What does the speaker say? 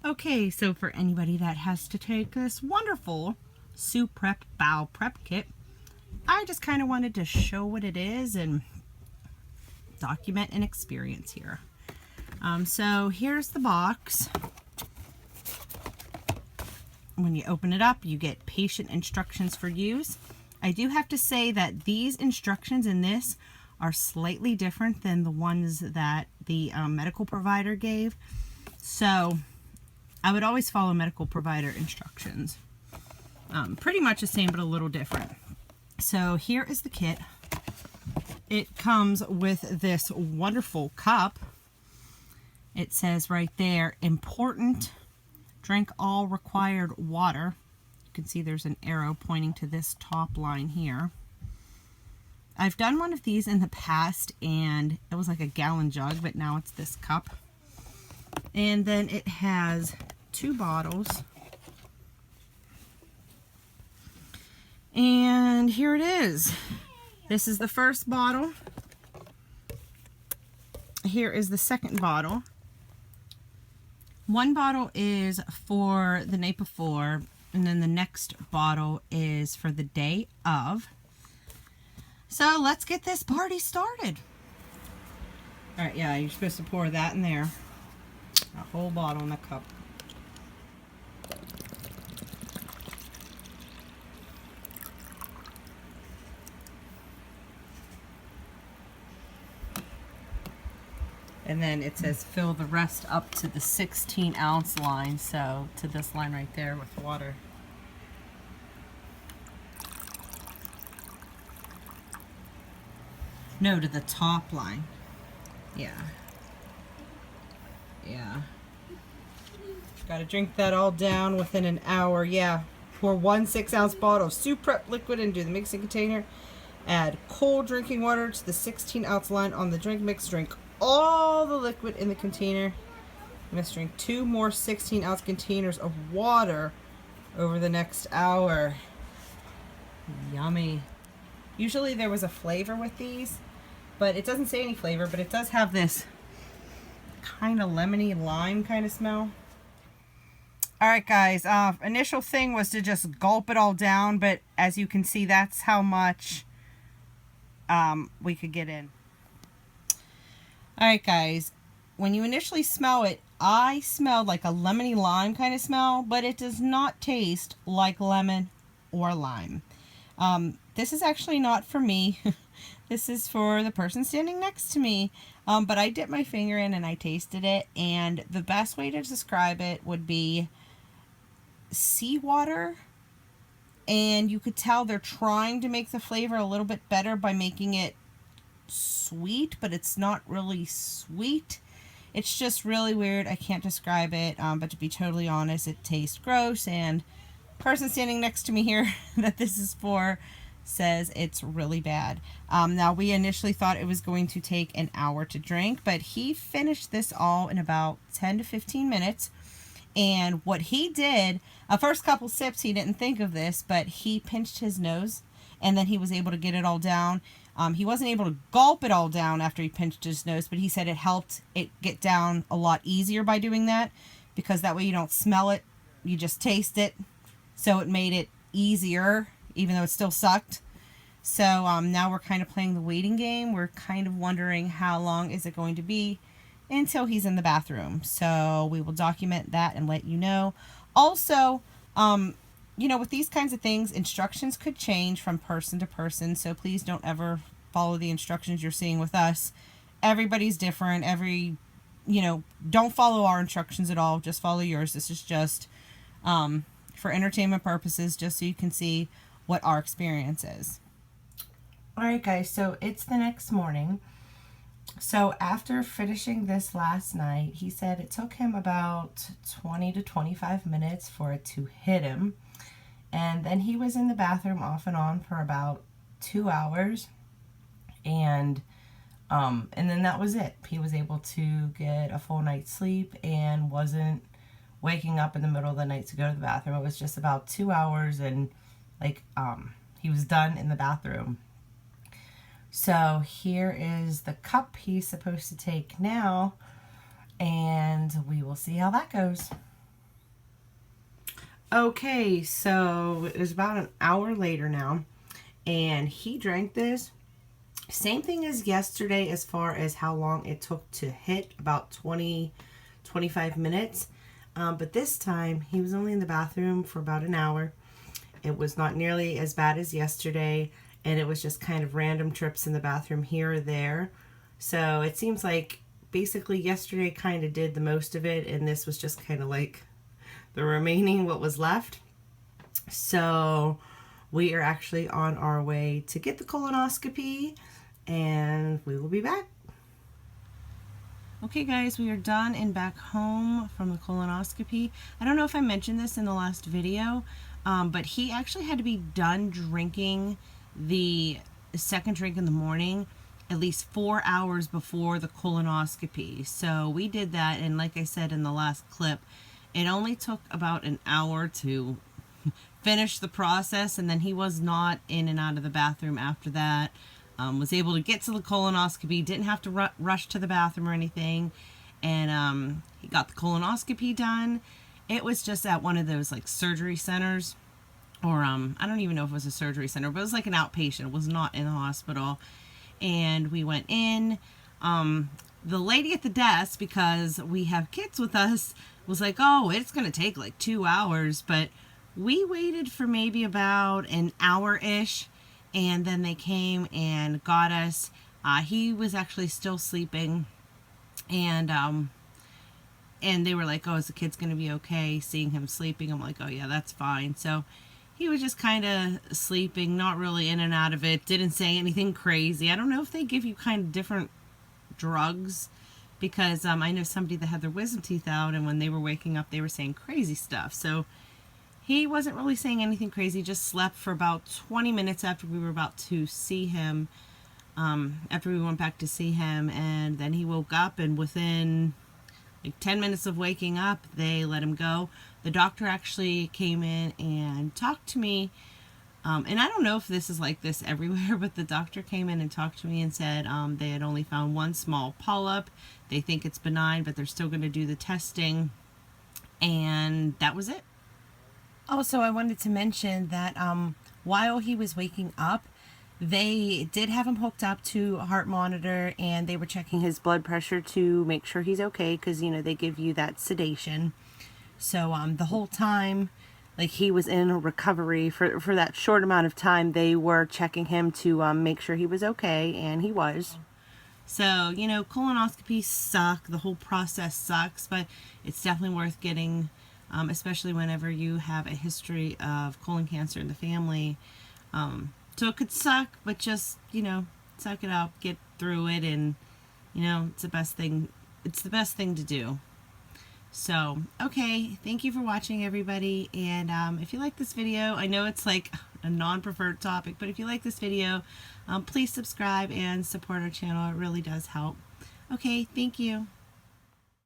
Okay, so for anybody that has to take this wonderful Suprep Bowel Prep Kit, I just kind of wanted to show what it is and document an experience here. So here's the box. When you open it up, you get patient instructions for use. I do have to say that these instructions in this are slightly different than the ones that the medical provider gave. So I would always follow medical provider instructions. Pretty much the same, but a little different. So here is the kit. It comes with this wonderful cup. It says right there, important, drink all required water. You can see there's an arrow pointing to this top line here. I've done one of these in the past and it was like a gallon jug, but now it's this cup. And then it has 2 bottles. And here it is. This is the first bottle. Here is the second bottle. One bottle is for the night before, and then the next bottle is for the day of. So let's get this party started. All right, yeah, you're supposed to pour that in there. A whole bottle in the cup. And then it says fill the rest up to the 16-ounce line, so to this line right there with water. No, to the top line. Yeah. Yeah. Gotta drink that all down within an hour. Yeah. Pour 1 6-ounce bottle of Suprep liquid into the mixing container. Add cold drinking water to the 16-ounce line on the drink mix. Drink all the liquid in the container. You must drink 2 more 16-ounce containers of water over the next hour. Yummy. Usually there was a flavor with these, but it doesn't say any flavor, but it does have this kind of lemony lime kind of smell. Alright guys, initial thing was to just gulp it all down, but as you can see, that's how much we could get in. Alright guys, when you initially smell it, I smelled like a lemony lime kind of smell, but it does not taste like lemon or lime. This is actually not for me. This is for the person standing next to me. But I dipped my finger in and I tasted it, and the best way to describe it would be seawater. And you could tell they're trying to make the flavor a little bit better by making it sweet, but it's not really sweet. It's just really weird. I can't describe it, but to be totally honest, it tastes gross, and the person standing next to me here that this is for says it's really bad. Now, we initially thought it was going to take an hour to drink, but he finished this all in about 10 to 15 minutes. And what he did, first couple sips, he didn't think of this, but he pinched his nose, and then he was able to get it all down. He wasn't able to gulp it all down after he pinched his nose, but he said it helped it get down a lot easier by doing that, because that way you don't smell it, you just taste it. So it made it easier, even though it still sucked. So now we're kind of playing the waiting game. We're kind of wondering how long is it going to be until he's in the bathroom. So we will document that and let you know. Also, you know, with these kinds of things, instructions could change from person to person. So please don't ever follow the instructions you're seeing with us. Everybody's different. You know, don't follow our instructions at all. Just follow yours. This is just for entertainment purposes, just so you can see what our experience is. Alright guys, so it's the next morning. So after finishing this last night, he said it took him about 20 to 25 minutes for it to hit him. And then he was in the bathroom off and on for about 2 hours. And then that was it. He was able to get a full night's sleep and wasn't waking up in the middle of the night to go to the bathroom. It was just about 2 hours, and he was done in the bathroom. So here is the cup he's supposed to take now, and we will see how that goes. Okay, so it was about an hour later now, and he drank this. Same thing as yesterday as far as how long it took to hit, about 25 minutes. But this time, he was only in the bathroom for about an hour. It was not nearly as bad as yesterday, and it was just kind of random trips in the bathroom here or there. So it seems like basically yesterday kind of did the most of it, and this was just kind of like the remaining what was left. So we are actually on our way to get the colonoscopy, and we will be back. Okay guys, we are done and back home from the colonoscopy. I don't know if I mentioned this in the last video, but he actually had to be done drinking the second drink in the morning at least 4 hours before the colonoscopy. So we did that, and like I said in the last clip, it only took about an hour to finish the process, and then he was not in and out of the bathroom after that. Was able to get to the colonoscopy, didn't have to rush to the bathroom or anything, and he got the colonoscopy done. It was just at one of those like surgery centers, or I don't even know if it was a surgery center, but it was like an outpatient. It was not in the hospital. And we went in. The lady at the desk, because we have kids with us, was like, oh, it's going to take like 2 hours. But we waited for maybe about an hour-ish, and then they came and got us. He was actually still sleeping, and they were like, oh, is the kid's going to be okay seeing him sleeping? I'm like, oh, yeah, that's fine. So he was just kind of sleeping, not really in and out of it, didn't say anything crazy. I don't know if they give you kind of different drugs, because I know somebody that had their wisdom teeth out, and when they were waking up, they were saying crazy stuff. So he wasn't really saying anything crazy, just slept for about 20 minutes after we were about to see him, after we went back to see him, and then he woke up, and within like 10 minutes of waking up, they let him go. The doctor actually came in and talked to me, and I don't know if this is like this everywhere, but the doctor came in and talked to me and said they had only found one small polyp. They think it's benign, but they're still going to do the testing, and that was it. Also, I wanted to mention that while he was waking up, they did have him hooked up to a heart monitor, and they were checking his blood pressure to make sure he's okay, because, you know, they give you that sedation. So the whole time, like, he was in recovery for that short amount of time, they were checking him to make sure he was okay, and he was. So, you know, colonoscopies suck. The whole process sucks, but it's definitely worth getting, especially whenever you have a history of colon cancer in the family. So it could suck, but just, you know, suck it up, get through it, and, you know, it's the best thing. It's the best thing to do. So, okay, thank you for watching, everybody, and if you like this video, I know it's like a non-preferred topic, but if you like this video, please subscribe and support our channel. It really does help. Okay, thank you.